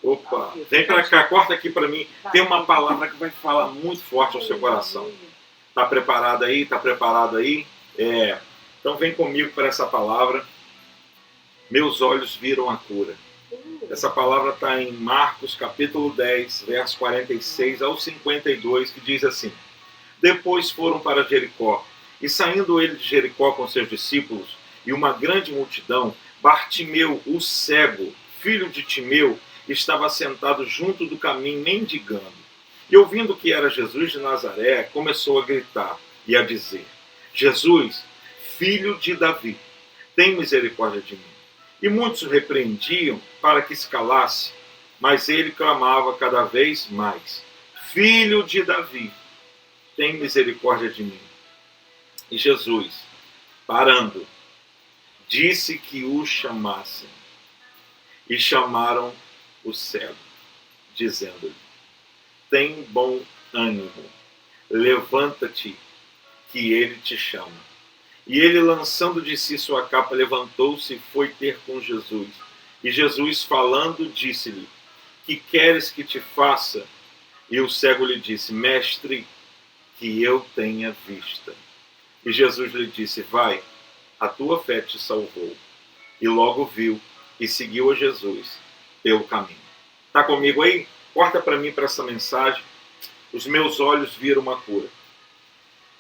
Opa, vem para cá, corta aqui para mim. Tem uma palavra que vai falar muito forte ao seu coração. Está preparado aí? Está preparado aí? Então vem comigo para essa palavra. Meus olhos viram a cura. Essa palavra está em Marcos capítulo 10, verso 46 ao 52, que diz assim: Depois foram para Jericó, e saindo ele de Jericó com seus discípulos e uma grande multidão, Bartimeu, o cego, filho de Timeu, estava sentado junto do caminho mendigando. E ouvindo que era Jesus de Nazaré, começou a gritar e a dizer: Jesus, filho de Davi, tem misericórdia de mim. E muitos o repreendiam para que se calasse, mas ele clamava cada vez mais: Filho de Davi, tem misericórdia de mim. E Jesus, parando, disse que o chamassem. E chamaram o cego, dizendo-lhe: Tem bom ânimo, levanta-te, que ele te chama. E ele, lançando de si sua capa, levantou-se e foi ter com Jesus. E Jesus, falando, disse-lhe: Que queres que te faça? E o cego lhe disse: Mestre, que eu tenha vista. E Jesus lhe disse: Vai, a tua fé te salvou. E logo viu e seguiu a Jesus pelo caminho. Está comigo aí? Corta para mim, para essa mensagem. Os meus olhos viram uma cura.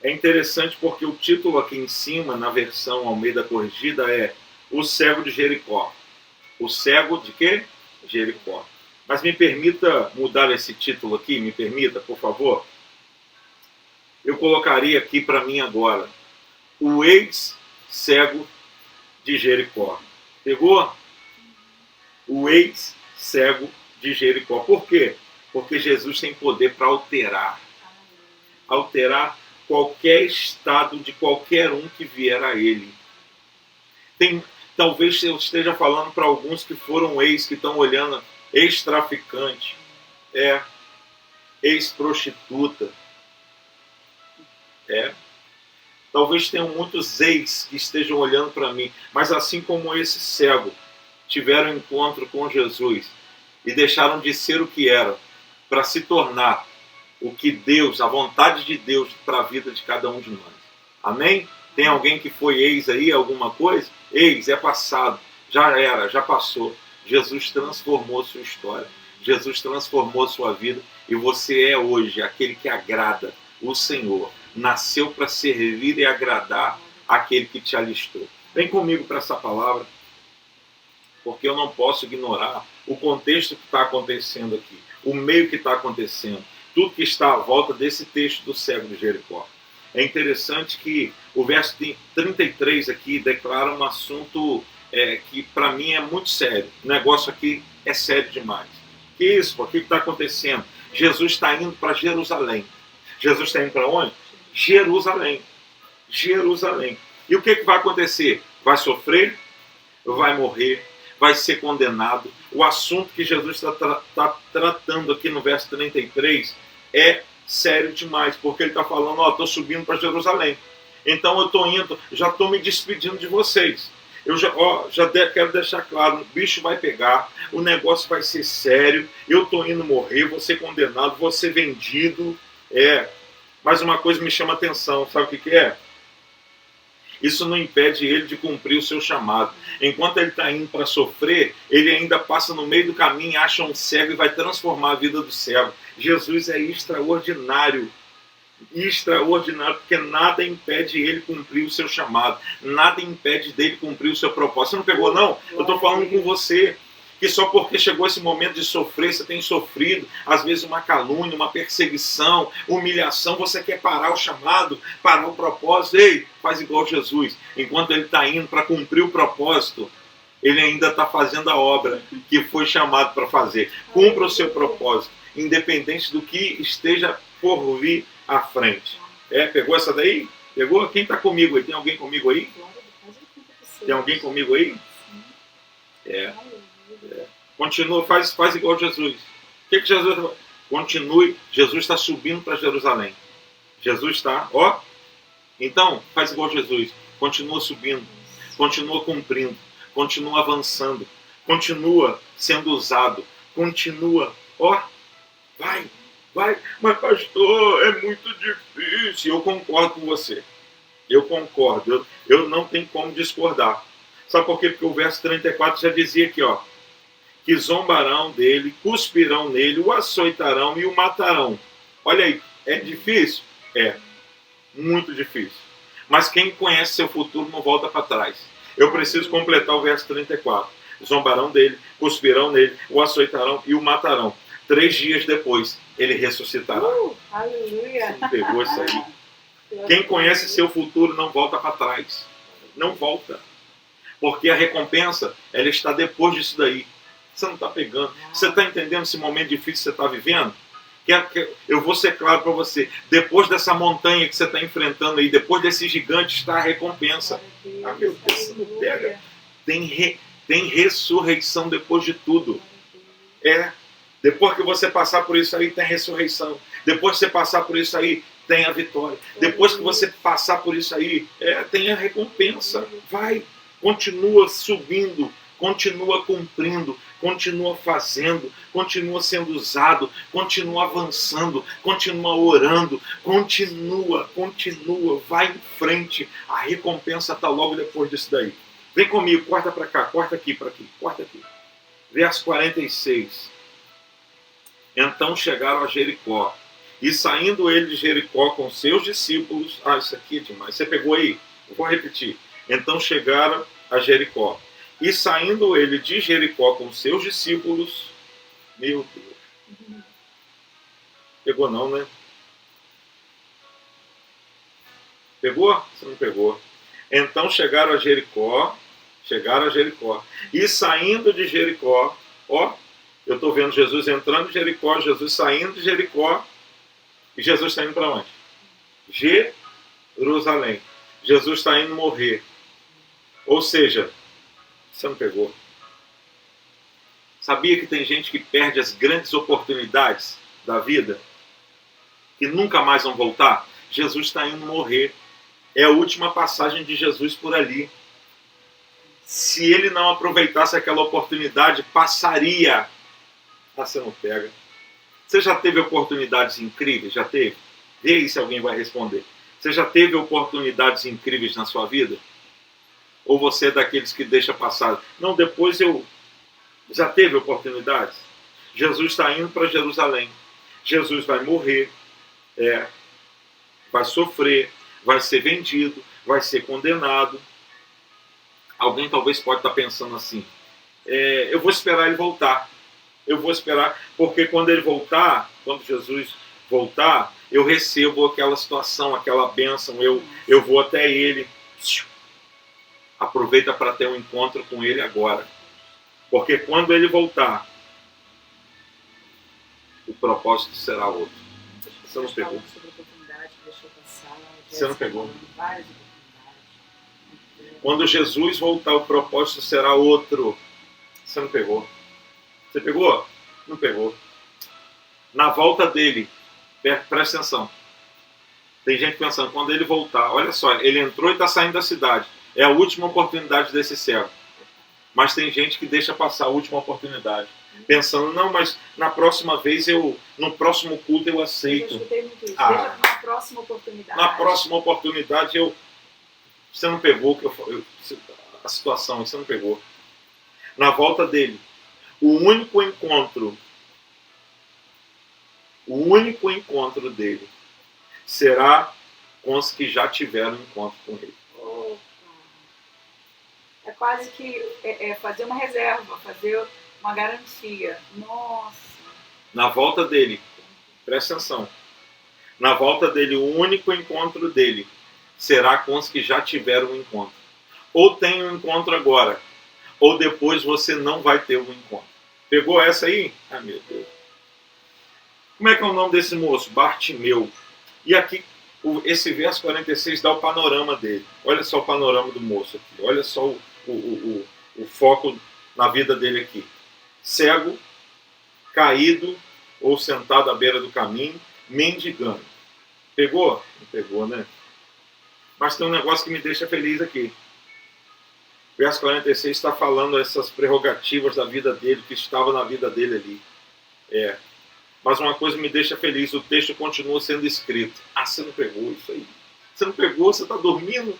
É interessante porque o título aqui em cima, na versão Almeida Corrigida, é O Cego de Jericó. O cego de quê? Jericó. Mas me permita mudar esse título aqui, me permita, por favor. Eu colocaria aqui para mim agora: O ex-cego de Jericó. Pegou? O ex-cego de Jericó. Por quê? Porque Jesus tem poder para alterar qualquer estado de qualquer um que vier a ele. Talvez eu esteja falando para alguns que foram que estão olhando, ex-traficante, ex-prostituta. Talvez tenham muitos ex que estejam olhando para mim, mas assim como esse cego tiveram encontro com Jesus e deixaram de ser o que eram para se tornar o que Deus, a vontade de Deus para a vida de cada um de nós. Amém? Tem alguém que foi ex aí, alguma coisa? Ex, é passado, já era, já passou. Jesus transformou sua história, Jesus transformou sua vida e você é hoje aquele que agrada o Senhor. Nasceu para servir e agradar aquele que te alistou. Vem comigo para essa palavra, porque eu não posso ignorar o contexto que está acontecendo aqui, o meio que está acontecendo, tudo que está à volta desse texto do cego de Jericó. É interessante que o verso 33 aqui declara um assunto que para mim é muito sério. O negócio aqui é sério demais. Que isso? O que está acontecendo? Jesus está indo para Jerusalém. Jesus está indo para onde? Jerusalém. Jerusalém. E o que vai acontecer? Vai sofrer? Vai morrer? Vai ser condenado? O assunto que Jesus está tratando aqui no verso 33 é sério demais, porque ele está falando: estou subindo para Jerusalém. Então eu estou indo, já estou me despedindo de vocês. Eu quero deixar claro, o bicho vai pegar, o negócio vai ser sério, eu estou indo morrer, vou ser condenado, vou ser vendido. Mas uma coisa me chama a atenção, sabe o que é? Isso não impede ele de cumprir o seu chamado. Enquanto ele está indo para sofrer, ele ainda passa no meio do caminho, acha um cego e vai transformar a vida do cego. Jesus é extraordinário. Extraordinário, porque nada impede ele cumprir o seu chamado. Nada impede dele cumprir o seu propósito. Você não pegou, não? Eu estou falando com você. Que só porque chegou esse momento de sofrer, você tem sofrido, às vezes uma calúnia, uma perseguição, humilhação, você quer parar o chamado, parar o propósito. Ei, faz igual Jesus. Enquanto ele está indo para cumprir o propósito, ele ainda está fazendo a obra que foi chamado para fazer. Cumpra o seu propósito, independente do que esteja por vir à frente. Pegou essa daí? Pegou? Quem está comigo aí? Tem alguém comigo aí? Tem alguém comigo aí? Continua, faz igual Jesus. O que Jesus está falando? Continue, Jesus está subindo para Jerusalém. Jesus está, então faz igual Jesus. Continua subindo, continua cumprindo, continua avançando, continua sendo usado, continua, ó, vai, vai, mas pastor, é muito difícil. Eu concordo com você, eu concordo, eu não tenho como discordar. Sabe por quê? Porque o verso 34 já dizia aqui, ó, que zombarão dele, cuspirão nele, o açoitarão e o matarão. Olha aí, é difícil? É, muito difícil. Mas quem conhece seu futuro não volta para trás. Eu preciso completar o verso 34. Zombarão dele, cuspirão nele, o açoitarão e o matarão. 3 dias depois, ele ressuscitará. Aleluia! Você pegou isso aí? Quem conhece seu futuro não volta para trás. Não volta. Porque a recompensa, ela está depois disso daí. Você não está pegando. Você está entendendo esse momento difícil que você está vivendo? Eu vou ser claro para você. Depois dessa montanha que você está enfrentando aí, depois desse gigante, está a recompensa. Ah, meu Deus, você não pega. Tem ressurreição depois de tudo. É. Depois que você passar por isso aí, tem ressurreição. Depois que você passar por isso aí, tem a vitória. Depois que você passar por isso aí, tem a recompensa. Vai, continua subindo, continua cumprindo, continua fazendo, continua sendo usado, continua avançando, continua orando, continua, vai em frente. A recompensa está logo depois disso daí. Vem comigo, corta para cá, corta aqui, corta aqui. Verso 46. Então chegaram a Jericó, e saindo ele de Jericó com seus discípulos... Ah, isso aqui é demais. Você pegou aí? Eu vou repetir. Então chegaram a Jericó, e saindo ele de Jericó com seus discípulos... Meu Deus. Pegou não, né? Pegou? Você não pegou. Então chegaram a Jericó, e saindo de Jericó, ó, eu estou vendo Jesus entrando em Jericó, Jesus saindo de Jericó, e Jesus está indo para onde? Jerusalém. Jesus está indo morrer. Ou seja, você não pegou. Sabia que tem gente que perde as grandes oportunidades da vida? Que nunca mais vão voltar? Jesus está indo morrer. É a última passagem de Jesus por ali. Se ele não aproveitasse aquela oportunidade, passaria. Ah, você não pega. Você já teve oportunidades incríveis? Já teve? Vê aí se alguém vai responder. Você já teve oportunidades incríveis na sua vida? Ou você é daqueles que deixa passar? Não, depois eu... Já teve oportunidades? Jesus está indo para Jerusalém. Jesus vai morrer, vai sofrer, vai ser vendido, vai ser condenado. Alguém talvez pode estar pensando assim, eu vou esperar ele voltar. Eu vou esperar, porque quando ele voltar, quando Jesus voltar, eu recebo aquela situação, aquela bênção, eu vou até ele. Aproveita para ter um encontro com ele agora. Porque quando ele voltar, o propósito será outro. Você não pegou. Você não pegou. Quando Jesus voltar, o propósito será outro. Você não pegou. Você pegou? Não pegou. Na volta dele, presta atenção. Tem gente pensando, quando ele voltar, olha só, ele entrou e está saindo da cidade. É a última oportunidade desse cego. Mas tem gente que deixa passar a última oportunidade. Pensando, não, mas na próxima vez, no próximo culto eu aceito. Eu escutei muito isso. Deixa na próxima oportunidade. Na próxima oportunidade você não pegou a situação, você não pegou. Na volta dele, o único encontro dele será com os que já tiveram encontro com ele. Opa. É quase que fazer uma reserva, fazer uma garantia. Nossa. Na volta dele, presta atenção, na volta dele, o único encontro dele será com os que já tiveram um encontro. Ou tem um encontro agora, ou depois você não vai ter um encontro. Pegou essa aí? Ah, meu Deus. Como é que é o nome desse moço? Bartimeu. E aqui, esse verso 46 dá o panorama dele. Olha só o panorama do moço aqui. Olha só o foco na vida dele aqui. Cego, caído ou sentado à beira do caminho, mendigando. Pegou? Não pegou, né? Mas tem um negócio que me deixa feliz aqui. Verso 46 está falando essas prerrogativas da vida dele, que estava na vida dele ali. Mas uma coisa me deixa feliz, o texto continua sendo escrito. Você não pegou isso aí? Você não pegou? Você está dormindo?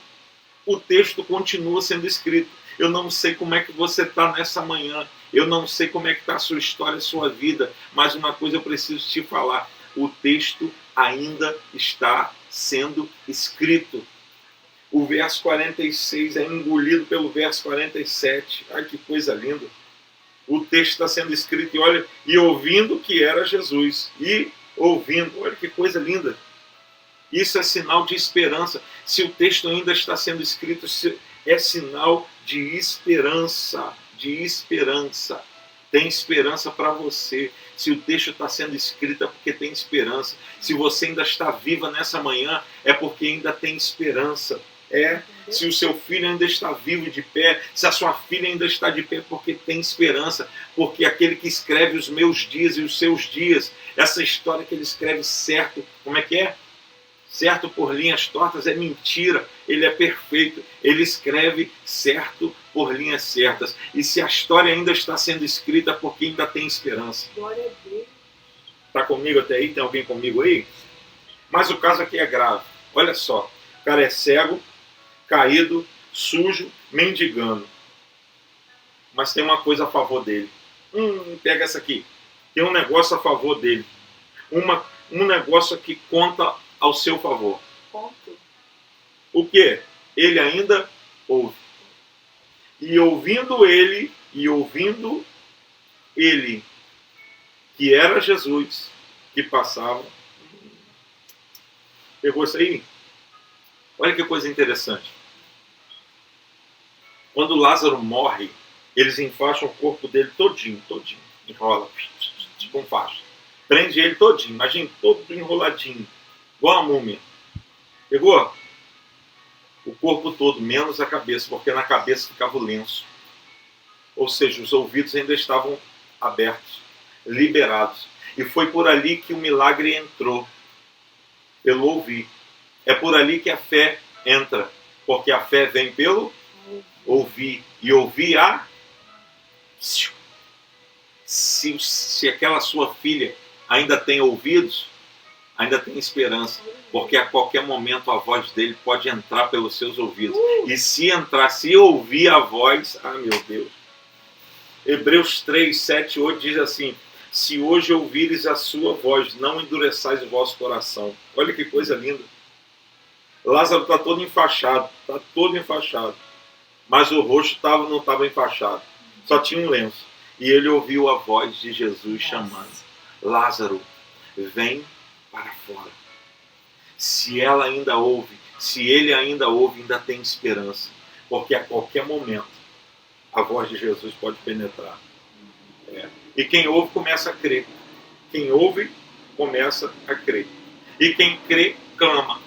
O texto continua sendo escrito. Eu não sei como é que você está nessa manhã. Eu não sei como é que está a sua história, a sua vida. Mas uma coisa eu preciso te falar. O texto ainda está sendo escrito. O verso 46 é engolido pelo verso 47. Ai, que coisa linda. O texto está sendo escrito e olha, e ouvindo que era Jesus. E ouvindo, olha que coisa linda. Isso é sinal de esperança. Se o texto ainda está sendo escrito, é sinal de esperança. De esperança. Tem esperança para você. Se o texto está sendo escrito é porque tem esperança. Se você ainda está viva nessa manhã, é porque ainda tem esperança. Se o seu filho ainda está vivo e de pé, se a sua filha ainda está de pé, porque tem esperança, porque aquele que escreve os meus dias e os seus dias, essa história que ele escreve certo, como é que é? Certo por linhas tortas é mentira, ele é perfeito, ele escreve certo por linhas certas, e se a história ainda está sendo escrita, é porque ainda tem esperança. Glória a Deus. Está comigo até aí? Tem alguém comigo aí? Mas o caso aqui é grave, olha só, o cara é cego, caído, sujo, mendigando. Mas tem uma coisa a favor dele. Pega essa aqui. Tem um negócio a favor dele. Um negócio que conta ao seu favor. Ponto. O quê? Ele ainda ouve. E ouvindo ele, que era Jesus, que passava. Pegou isso aí? Olha que coisa interessante. Quando Lázaro morre, eles enfaixam o corpo dele todinho. Enrola, tipo um facho. Prende ele todinho, imagina, todo enroladinho, igual a múmia. Pegou? O corpo todo, menos a cabeça, porque na cabeça ficava o lenço. Ou seja, os ouvidos ainda estavam abertos, liberados. E foi por ali que o milagre entrou, pelo ouvir. É por ali que a fé entra, porque a fé vem pelo ouvir. E ouvir se aquela sua filha ainda tem ouvidos, ainda tem esperança, porque a qualquer momento a voz dele pode entrar pelos seus ouvidos. E se entrar, se ouvir a voz, meu Deus. Hebreus 3, 7, 8 diz assim: se hoje ouvires a sua voz, não endureçais o vosso coração. Olha que coisa linda. Lázaro está todo enfaixado, mas o rosto não estava enfaixado, só tinha um lenço. E ele ouviu a voz de Jesus chamando: Lázaro, vem para fora. Se ela ainda ouve, se ele ainda ouve, ainda tem esperança, porque a qualquer momento a voz de Jesus pode penetrar. E quem ouve começa a crer. Quem ouve começa a crer. E quem crê, clama.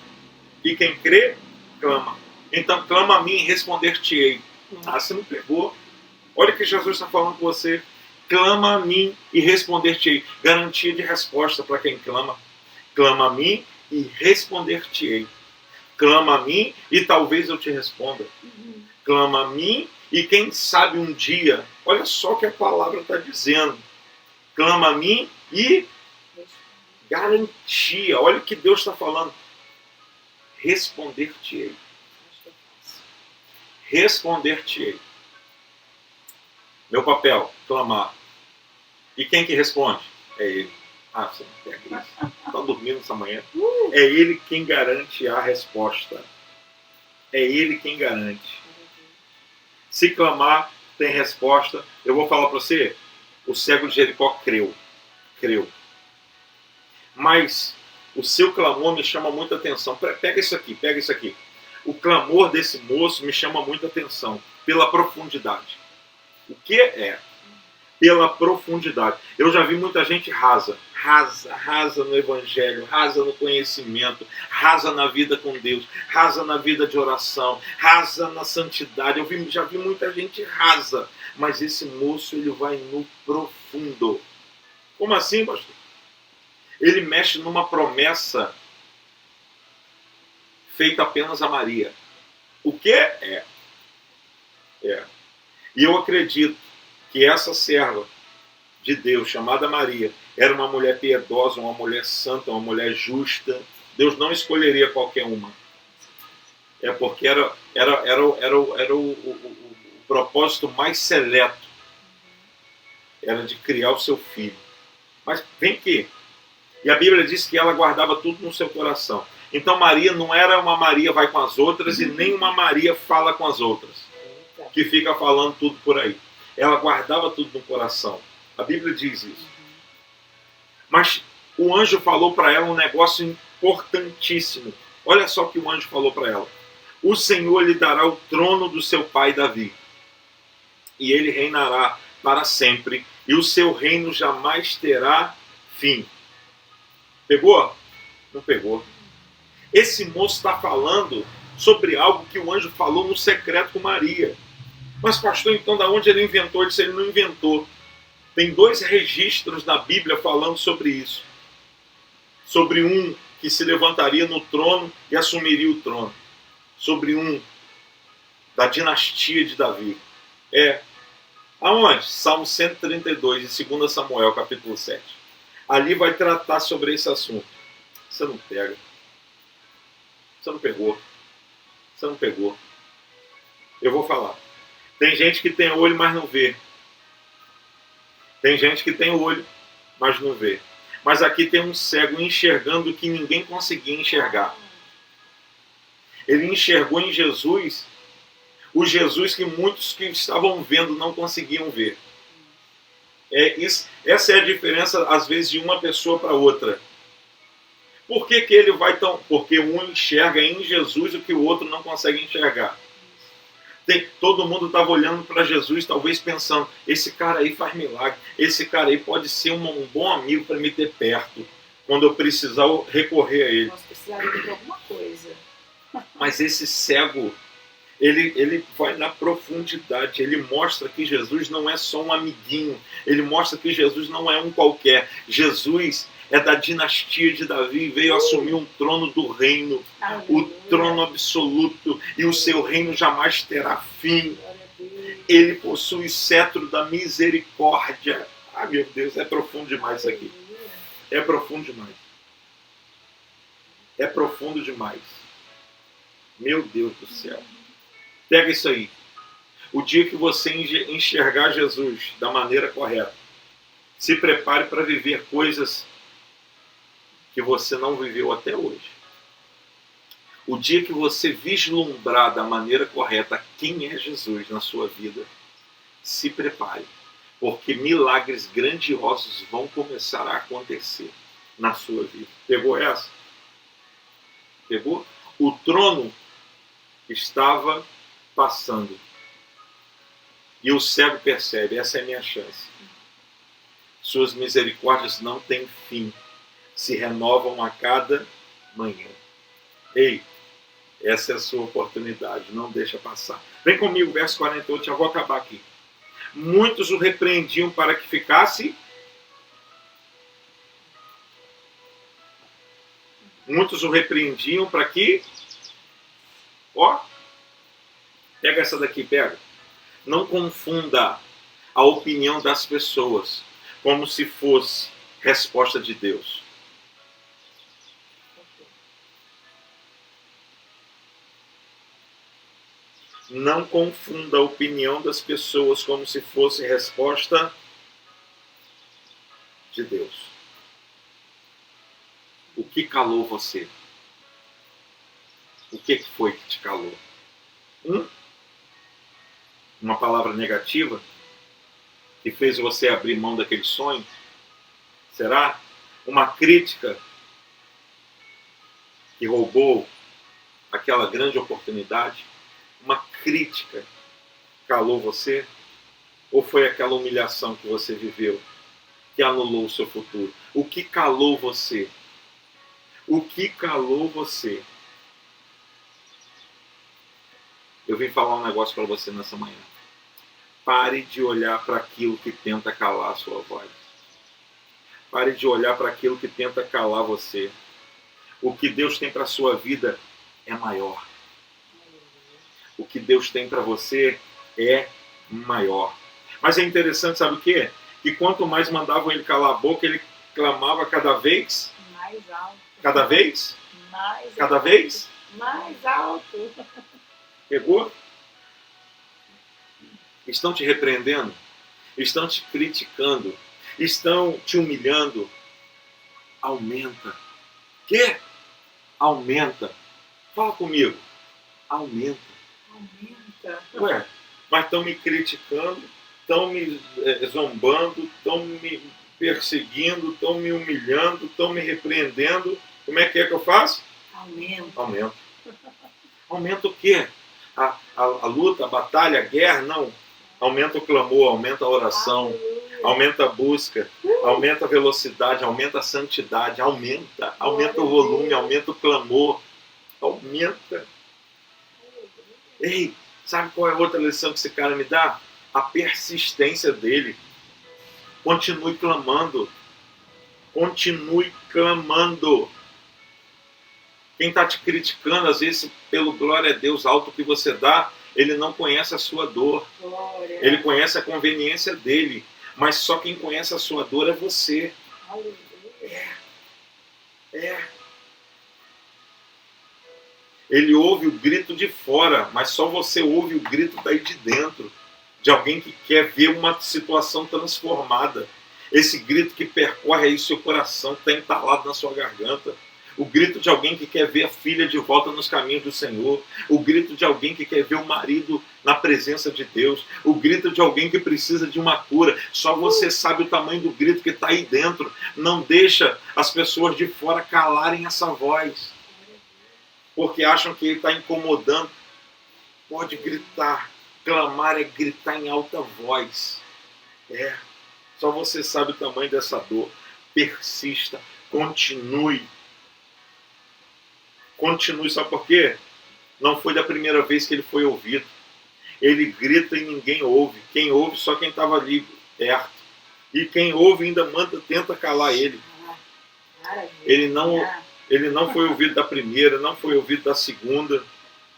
E quem crê, clama. Então clama a mim e responder-te-ei. Você não pegou? Olha o que Jesus está falando com você. Clama a mim e responder-te-ei. Garantia de resposta para quem clama. Clama a mim e responder-te-ei. Clama a mim e talvez eu te responda. Clama a mim e quem sabe um dia, olha só o que a palavra está dizendo. Clama a mim e garantia. Olha o que Deus está falando. Responder-te-ei. Responder-te-ei. Meu papel, clamar. E quem que responde? É ele. Você não pega isso. Está dormindo essa manhã. É ele quem garante a resposta. É ele quem garante. Se clamar, tem resposta. Eu vou falar para você, o cego de Jericó creu. Mas o seu clamor me chama muita atenção. Pega isso aqui. O clamor desse moço me chama muita atenção. Pela profundidade. O que é? Pela profundidade. Eu já vi muita gente rasa no evangelho, rasa no conhecimento, rasa na vida com Deus, rasa na vida de oração, rasa na santidade. Já vi muita gente rasa, mas esse moço ele vai no profundo. Como assim, pastor? Ele mexe numa promessa feita apenas a Maria. O que é? É. E eu acredito que essa serva de Deus, chamada Maria, era uma mulher piedosa, uma mulher santa, uma mulher justa. Deus não escolheria qualquer uma. É porque era o propósito mais seleto. Era de criar o seu filho. Mas vem aqui. E a Bíblia diz que ela guardava tudo no seu coração. Então Maria não era uma Maria vai com as outras e nem uma Maria fala com as outras, que fica falando tudo por aí. Ela guardava tudo no coração. A Bíblia diz isso. Mas o anjo falou para ela um negócio importantíssimo. Olha só o que o anjo falou para ela. O Senhor lhe dará o trono do seu pai Davi. E ele reinará para sempre. E o seu reino jamais terá fim. Pegou? Não pegou. Esse moço está falando sobre algo que o anjo falou no secreto com Maria. Mas pastor, então da onde ele inventou? Ele disse, ele não inventou. Tem 2 registros na Bíblia falando sobre isso. Sobre um que se levantaria no trono e assumiria o trono. Sobre um da dinastia de Davi. Aonde? Salmo 132 e 2 Samuel, capítulo 7. Ali vai tratar sobre esse assunto. Você não pega. Você não pegou. Você não pegou. Eu vou falar. Tem gente que tem olho, mas não vê. Tem gente que tem olho, mas não vê. Mas aqui tem um cego enxergando o que ninguém conseguia enxergar. Ele enxergou em Jesus o Jesus que muitos que estavam vendo não conseguiam ver. Essa é a diferença, às vezes, de uma pessoa para outra. Por que ele vai tão... Porque um enxerga em Jesus o que o outro não consegue enxergar. Todo mundo estava olhando para Jesus, talvez pensando, esse cara aí faz milagre, esse cara aí pode ser um bom amigo para me ter perto, quando eu precisar recorrer a ele. Nós precisaremos de alguma coisa. Mas esse cego, ele vai na profundidade, ele mostra que Jesus não é só um amiguinho, ele mostra que Jesus não é um qualquer. Jesus é da dinastia de Davi, veio assumir um trono do reino, o trono absoluto, e o seu reino jamais terá fim. Ele possui o cetro da misericórdia. Ah, meu Deus, é profundo demais isso aqui. É profundo demais. É profundo demais. Meu Deus do céu. Pega isso aí. O dia que você enxergar Jesus da maneira correta, se prepare para viver coisas que você não viveu até hoje. O dia que você vislumbrar da maneira correta quem é Jesus na sua vida, se prepare, porque milagres grandiosos vão começar a acontecer na sua vida. Pegou essa? Pegou? O trono estava passando. E o cego percebe, essa é a minha chance. Suas misericórdias não têm fim. Se renovam a cada manhã. Ei, essa é a sua oportunidade, não deixa passar. Vem comigo, verso 48, já vou acabar aqui. Muitos o repreendiam para que ficasse. Muitos o repreendiam para que... Pega essa daqui, pega. Não confunda a opinião das pessoas como se fosse resposta de Deus. Não confunda a opinião das pessoas como se fosse resposta de Deus. O que calou você? O que foi que te calou? Uma palavra negativa que fez você abrir mão daquele sonho? Será? Uma crítica que roubou aquela grande oportunidade? Uma crítica calou você? Ou foi aquela humilhação que você viveu que anulou o seu futuro? O que calou você? O que calou você? Eu vim falar um negócio para você nessa manhã. Pare de olhar para aquilo que tenta calar a sua voz. Pare de olhar para aquilo que tenta calar você. O que Deus tem para a sua vida é maior. O que Deus tem para você é maior. Mas é interessante, sabe o quê? Que quanto mais mandavam ele calar a boca, ele clamava cada vez. Mais alto. Cada vez? Mais Cada alto. vez? Mais alto. Pegou? Estão te repreendendo? Estão te criticando? Estão te humilhando? Aumenta. Quê? Aumenta. Fala comigo. Aumenta. Aumenta. Ué, mas estão me criticando, estão me zombando, estão me perseguindo, estão me humilhando, estão me repreendendo. Como é que eu faço? Aumenta. Aumento. Aumenta o quê? A luta, a batalha, a guerra? Não. Aumenta o clamor, aumenta a oração, Aleluia. aumenta a busca, aumenta a velocidade, aumenta a santidade, aumenta o volume, aumenta o clamor, aumenta. Ei, sabe qual é a outra lição que esse cara me dá? A persistência dele. Continue clamando. Continue clamando. Quem está te criticando, às vezes, pelo glória a Deus alto que você dá, ele não conhece a sua dor. Glória. Ele conhece a conveniência dele. Mas só quem conhece a sua dor é você. Aleluia. É. Ele ouve o grito de fora, mas só você ouve o grito daí de dentro. De alguém que quer ver uma situação transformada. Esse grito que percorre aí seu coração, que está entalado na sua garganta. O grito de alguém que quer ver a filha de volta nos caminhos do Senhor. O grito de alguém que quer ver o marido na presença de Deus. O grito de alguém que precisa de uma cura. Só você sabe o tamanho do grito que está aí dentro. Não deixa as pessoas de fora calarem essa voz. Porque acham que ele está incomodando. Pode gritar. Clamar é gritar em alta voz. É. Só você sabe o tamanho dessa dor. Persista. Continue. Continue, sabe por quê? Não foi da primeira vez que ele foi ouvido. Ele grita e ninguém ouve. Quem ouve, só quem estava ali perto. E quem ouve ainda tenta calar ele. Ele não foi ouvido da primeira, não foi ouvido da segunda.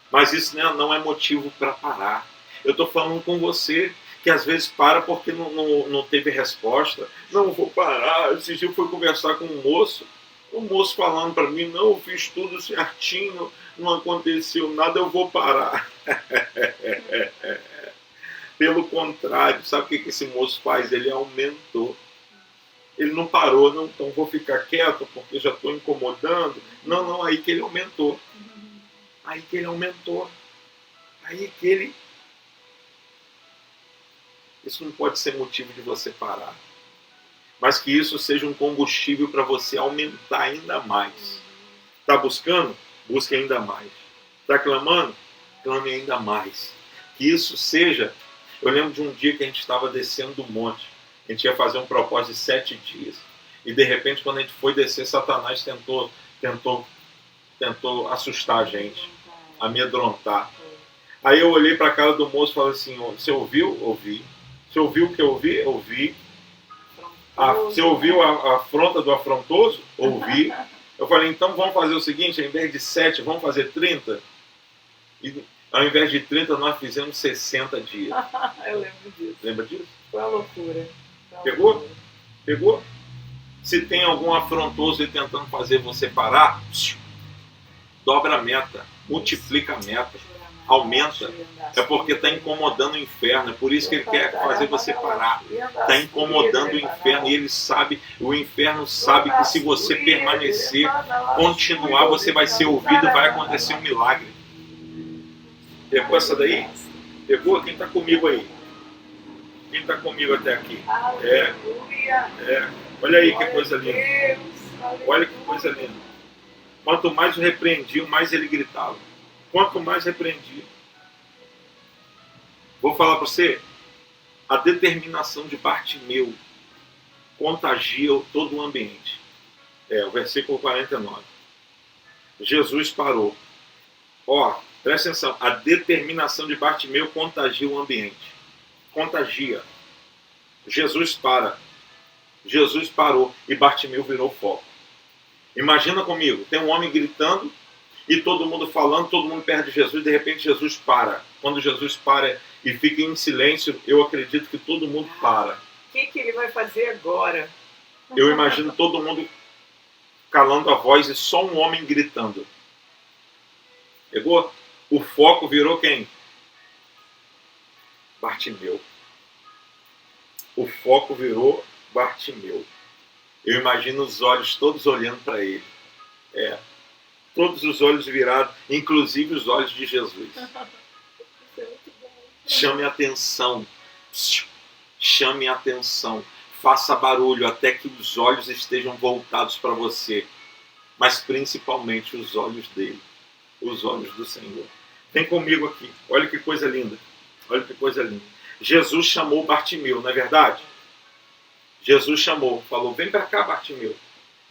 Mas isso não é motivo para parar. Eu estou falando com você que às vezes para porque não teve resposta. Não vou parar. Esse dia eu fui conversar com um moço. O moço falando para mim, não, eu fiz tudo certinho, não aconteceu nada, eu vou parar. Pelo contrário, sabe o que esse moço faz? Ele aumentou. Ele não parou, não, então vou ficar quieto porque já estou incomodando. Não, aí que ele aumentou. Aí que ele aumentou. Aí que ele... Isso não pode ser motivo de você parar. Mas que isso seja um combustível para você aumentar ainda mais. Está buscando? Busque ainda mais. Está clamando? Clame ainda mais. Que isso seja... Eu lembro de um dia que a gente estava descendo do monte. A gente ia fazer um propósito de 7 dias. E de repente, quando a gente foi descer, Satanás tentou assustar a gente. Amedrontar. Aí eu olhei para a cara do moço e falei assim, você ouviu? Ouvi. Você ouviu o que eu ouvi? Ouvi. Você ouviu a afronta do afrontoso? Ouvi. Eu falei, então vamos fazer o seguinte, ao invés de 7, vamos fazer 30? E ao invés de 30, nós fizemos 60 dias. Eu lembro disso. Lembra disso? Foi uma loucura. Pegou? Pegou? Se tem algum afrontoso aí tentando fazer você parar, dobra a meta, multiplica a meta, aumenta. É porque está incomodando o inferno. É por isso que ele quer fazer você parar. Está incomodando o inferno. E ele sabe, o inferno sabe que se você permanecer, continuar, você vai ser ouvido, vai acontecer um milagre. Pegou essa daí? Pegou? Quem está comigo aí? Quem está comigo até aqui? Olha aí que coisa linda. Olha que coisa linda. Quanto mais o repreendiam, mais ele gritava. Quanto mais repreendia. Vou falar para você, a determinação de Bartimeu contagia todo o ambiente. O versículo 49. Jesus parou. Presta atenção, a determinação de Bartimeu contagia o ambiente. Contagia. Jesus para. Jesus parou e Bartimeu virou foco. Imagina comigo, tem um homem gritando e todo mundo falando, todo mundo perto de Jesus, de repente Jesus para. Quando Jesus para e fica em silêncio, eu acredito que todo mundo para. O que ele vai fazer agora? Eu imagino todo mundo calando a voz e só um homem gritando. Pegou? O foco virou quem? Bartimeu. O foco virou Bartimeu. Eu imagino os olhos todos olhando para ele. Todos os olhos virados, inclusive os olhos de Jesus. Chame atenção. Chame atenção. Faça barulho até que os olhos estejam voltados para você. Mas principalmente os olhos dele. Os olhos do Senhor. Vem comigo aqui. Olha que coisa linda. Olha que coisa linda. Jesus chamou Bartimeu, não é verdade? Jesus chamou, falou, vem para cá, Bartimeu.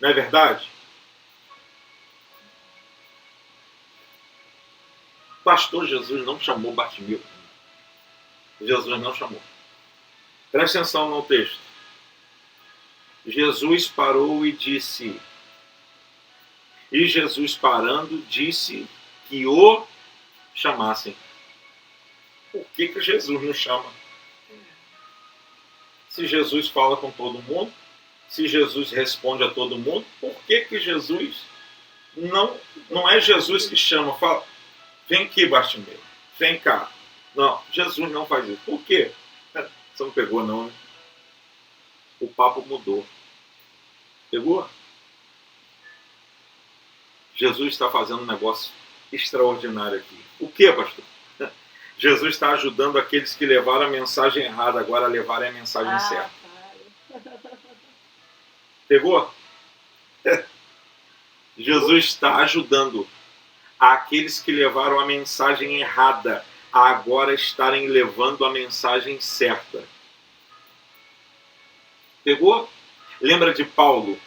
Não é verdade? Pastor, Jesus não chamou Bartimeu. Jesus não chamou. Presta atenção no texto. Jesus parou e disse... E Jesus parando, disse que o chamassem. Por que Jesus não chama? Se Jesus fala com todo mundo, se Jesus responde a todo mundo, por que Jesus não é Jesus que chama? Fala, vem aqui, Bartimeu, vem cá. Não, Jesus não faz isso. Por quê? Você não pegou não, né? O papo mudou. Pegou? Jesus está fazendo um negócio extraordinário aqui. O que, pastor? Jesus está ajudando aqueles que levaram a mensagem errada agora a levarem a mensagem certa. Pegou? Jesus está ajudando aqueles que levaram a mensagem errada a agora estarem levando a mensagem certa. Pegou? Lembra de Paulo?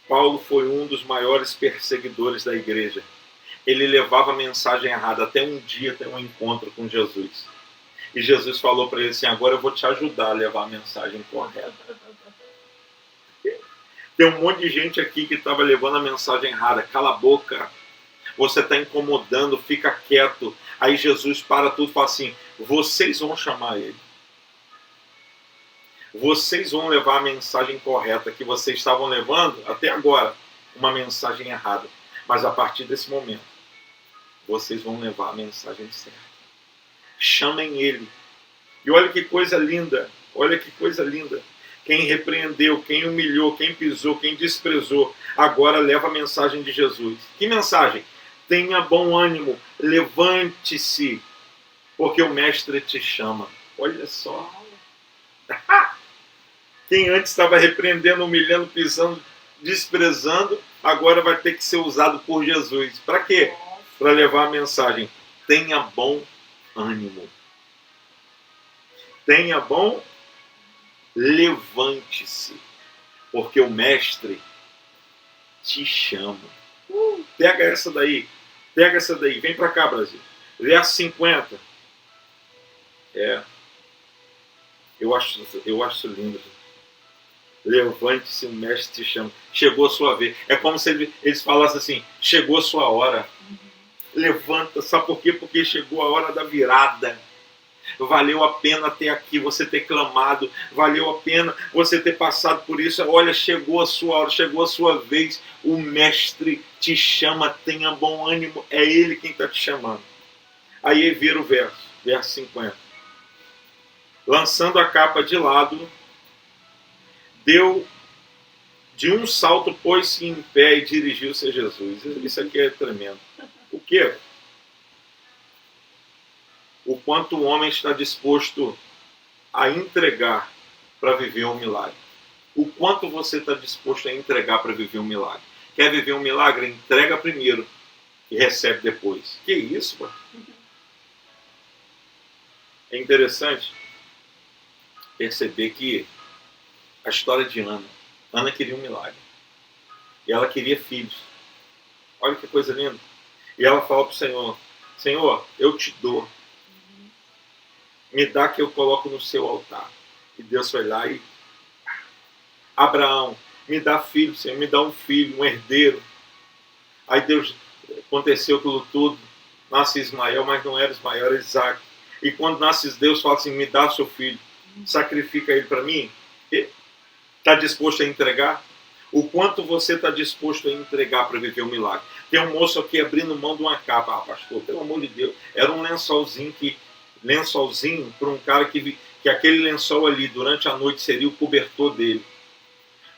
Paulo foi um dos maiores perseguidores da igreja. Ele levava a mensagem errada até um dia ter um encontro com Jesus. E Jesus falou para ele assim, agora eu vou te ajudar a levar a mensagem correta. Tem um monte de gente aqui que estava levando a mensagem errada. Cala a boca. Você está incomodando, fica quieto. Aí Jesus para tudo e fala assim, vocês vão chamar ele. Vocês vão levar a mensagem correta que vocês estavam levando até agora. Uma mensagem errada. Mas a partir desse momento, vocês vão levar a mensagem certa. Chamem ele. E olha que coisa linda. Olha que coisa linda. Quem repreendeu, quem humilhou, quem pisou, quem desprezou, agora leva a mensagem de Jesus. Que mensagem? Tenha bom ânimo, levante-se, porque o Mestre te chama. Olha só. Quem antes estava repreendendo, humilhando, pisando, desprezando, agora vai ter que ser usado por Jesus. Para quê? Para levar a mensagem. Tenha bom ânimo. Tenha bom, levante-se, porque o Mestre te chama. Pega essa daí. Pega essa daí. Vem para cá, Brasil. Verso 50. Eu acho lindo. Levante-se, o Mestre te chama. Chegou a sua vez. É como se eles falassem assim, chegou a sua hora. Levanta. Sabe por quê? Porque chegou a hora da virada. Valeu a pena até aqui você ter clamado. Valeu a pena você ter passado por isso. Olha, chegou a sua hora, chegou a sua vez. O Mestre te chama. Tenha bom ânimo. É Ele quem está te chamando. Aí vira o verso 50. Lançando a capa de lado, deu de um salto, pôs-se em pé e dirigiu-se a Jesus. Isso aqui é tremendo. O quê? O quanto o homem está disposto a entregar para viver um milagre. O quanto você está disposto a entregar para viver um milagre. Quer viver um milagre? Entrega primeiro e recebe depois. Que isso, mano? É interessante perceber que a história de Ana. Ana queria um milagre. E ela queria filhos. Olha que coisa linda. E ela fala para o Senhor, Senhor, eu te dou. Me dá que eu coloco no seu altar. E Deus foi lá e... Abraão, me dá filho, Senhor, me dá um filho, um herdeiro. Aí Deus aconteceu aquilo tudo. Nasce Ismael, mas não era Ismael, era Isaac. E quando nasce Deus, fala assim, me dá seu filho, sacrifica ele para mim. Está disposto a entregar? O quanto você está disposto a entregar para viver um milagre? Tem um moço aqui abrindo mão de uma capa. Ah, pastor, pelo amor de Deus. Era um lençolzinho para um cara que aquele lençol ali, durante a noite, seria o cobertor dele.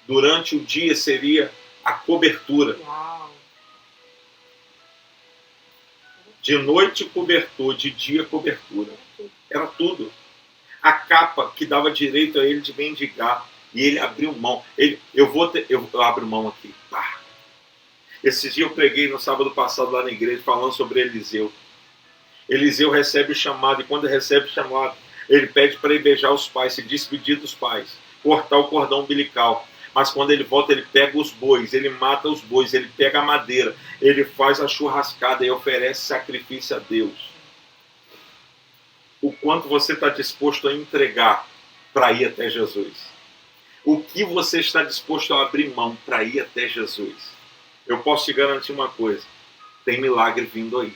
Durante o dia seria a cobertura. Uau. De noite, cobertor. De dia, cobertura. Era tudo. A capa que dava direito a ele de mendigar. E ele abriu mão. Eu abro mão aqui. Pá. Esse dia eu preguei no sábado passado lá na igreja falando sobre Eliseu. Eliseu recebe o chamado, e quando recebe o chamado, ele pede para ir beijar os pais, se despedir dos pais, cortar o cordão umbilical. Mas quando ele volta, ele pega os bois, ele mata os bois, ele pega a madeira, ele faz a churrascada e oferece sacrifício a Deus. O quanto você está disposto a entregar para ir até Jesus? O que você está disposto a abrir mão para ir até Jesus? Eu posso te garantir uma coisa, tem milagre vindo aí.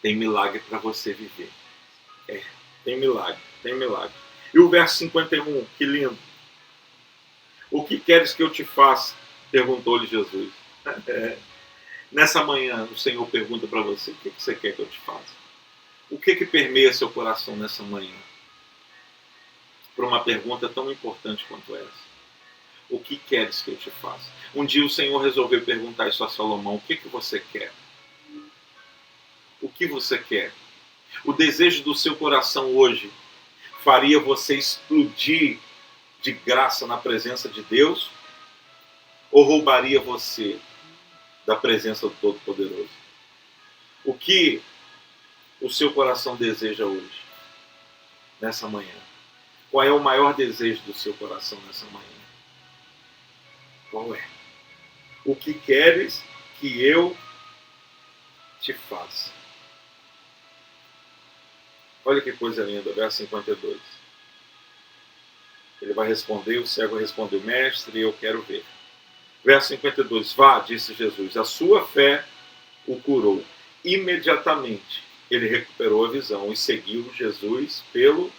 Tem milagre para você viver. Tem milagre, tem milagre. E o verso 51, que lindo. O que queres que eu te faça? Perguntou-lhe Jesus. Nessa manhã, o Senhor pergunta para você, o que você quer que eu te faça? O que permeia seu coração nessa manhã? Para uma pergunta tão importante quanto essa. O que queres que eu te faça? Um dia o Senhor resolveu perguntar isso a Salomão. O que você quer? O que você quer? O desejo do seu coração hoje faria você explodir de graça na presença de Deus? Ou roubaria você da presença do Todo-Poderoso? O que o seu coração deseja hoje, nessa manhã? Qual é o maior desejo do seu coração nessa manhã? Qual é? O que queres que eu te faça? Olha que coisa linda, verso 52. Ele vai responder, o cego respondeu, mestre, eu quero ver. Verso 52, vá, disse Jesus, a sua fé o curou. Imediatamente ele recuperou a visão e seguiu Jesus pelo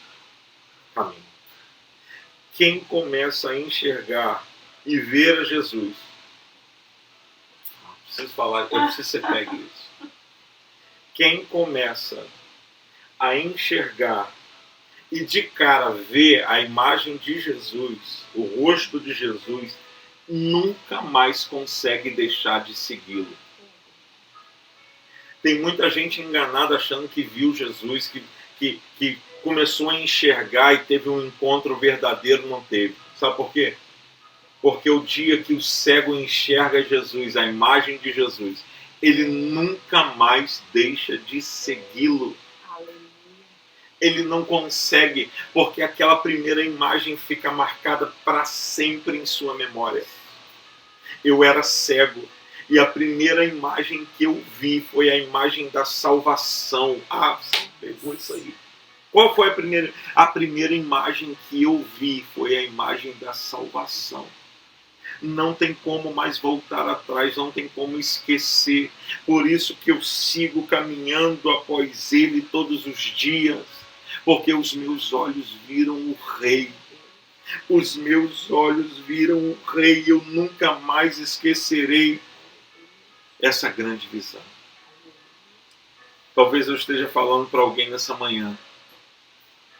caminho. Quem começa a enxergar e ver a Jesus, preciso falar, eu preciso que você pegue isso. Quem começa a enxergar e de cara ver a imagem de Jesus, o rosto de Jesus, nunca mais consegue deixar de segui-lo. Tem muita gente enganada achando que viu Jesus, que começou a enxergar e teve um encontro verdadeiro, não teve. Sabe por quê? Porque o dia que o cego enxerga Jesus, a imagem de Jesus, ele nunca mais deixa de segui-lo. Ele não consegue, porque aquela primeira imagem fica marcada para sempre em sua memória. Eu era cego e a primeira imagem que eu vi foi a imagem da salvação. Ah, você pegou isso aí. Qual foi a primeira? A primeira imagem que eu vi foi a imagem da salvação. Não tem como mais voltar atrás, não tem como esquecer. Por isso que eu sigo caminhando após ele todos os dias. Porque os meus olhos viram o Rei. Os meus olhos viram o Rei. Eu nunca mais esquecerei essa grande visão. Talvez eu esteja falando para alguém nessa manhã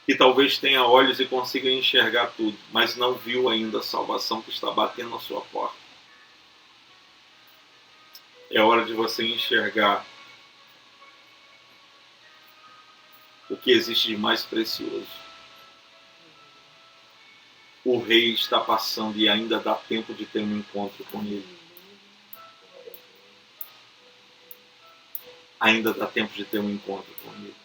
que talvez tenha olhos e consiga enxergar tudo, mas não viu ainda a salvação que está batendo na sua porta. É hora de você enxergar o que existe de mais precioso. O Rei está passando e ainda dá tempo de ter um encontro com ele. Ainda dá tempo de ter um encontro com ele.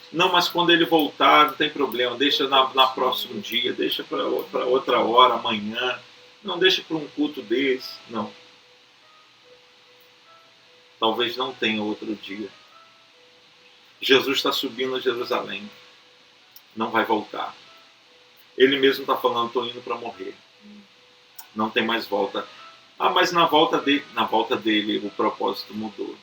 Não, mas quando ele voltar, não tem problema, deixa na próximo dia, deixa para outra hora, amanhã. Não, deixa para um culto desse. Não. Talvez não tenha outro dia. Jesus está subindo a Jerusalém. Não vai voltar. Ele mesmo está falando, estou indo para morrer. Não tem mais volta. Ah, mas na volta dele o propósito mudou.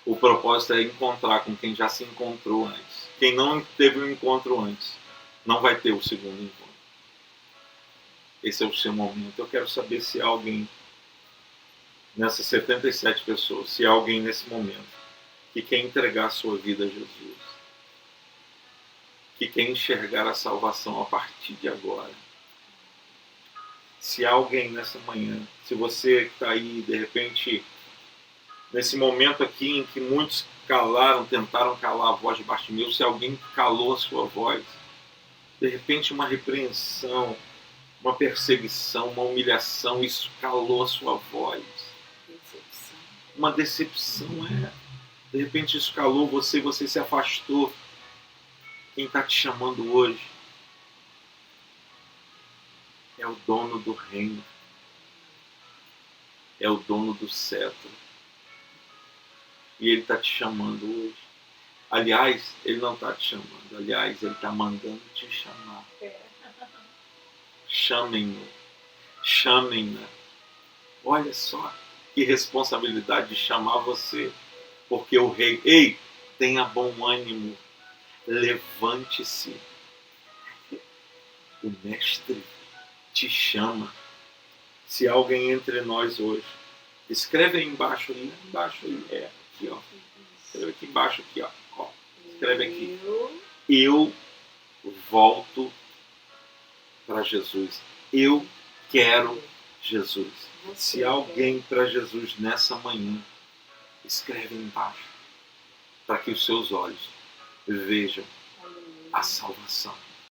O propósito é encontrar com quem já se encontrou antes. Quem não teve um encontro antes, não vai ter o segundo encontro. Esse é o seu momento. Eu quero saber se há alguém nessas 77 pessoas, se há alguém nesse momento que quer entregar a sua vida a Jesus, que quer enxergar a salvação a partir de agora. Se há alguém nessa manhã, se você está aí, de repente, nesse momento aqui em que muitos tentaram calar a voz de Bartimeu, se alguém calou a sua voz, de repente uma repreensão, uma perseguição, uma humilhação, isso calou a sua voz. Uma decepção, De repente isso calou você, você se afastou. Quem está te chamando hoje é o dono do reino, é o dono do cetro. E ele está te chamando hoje. Aliás, ele não está te chamando. Aliás, ele está mandando te chamar. Chamem-no. Chamem-na. Olha só que responsabilidade de chamar você. Porque o rei... Ei, tenha bom ânimo. Levante-se. O mestre te chama. Se há alguém entre nós hoje, escreve aí embaixo, aqui, ó. Escreve aqui embaixo, aqui, ó. Escreve aqui. Eu volto para Jesus. Eu quero Jesus. Se há alguém para Jesus nessa manhã, escreve embaixo, para que os seus olhos vejam a salvação.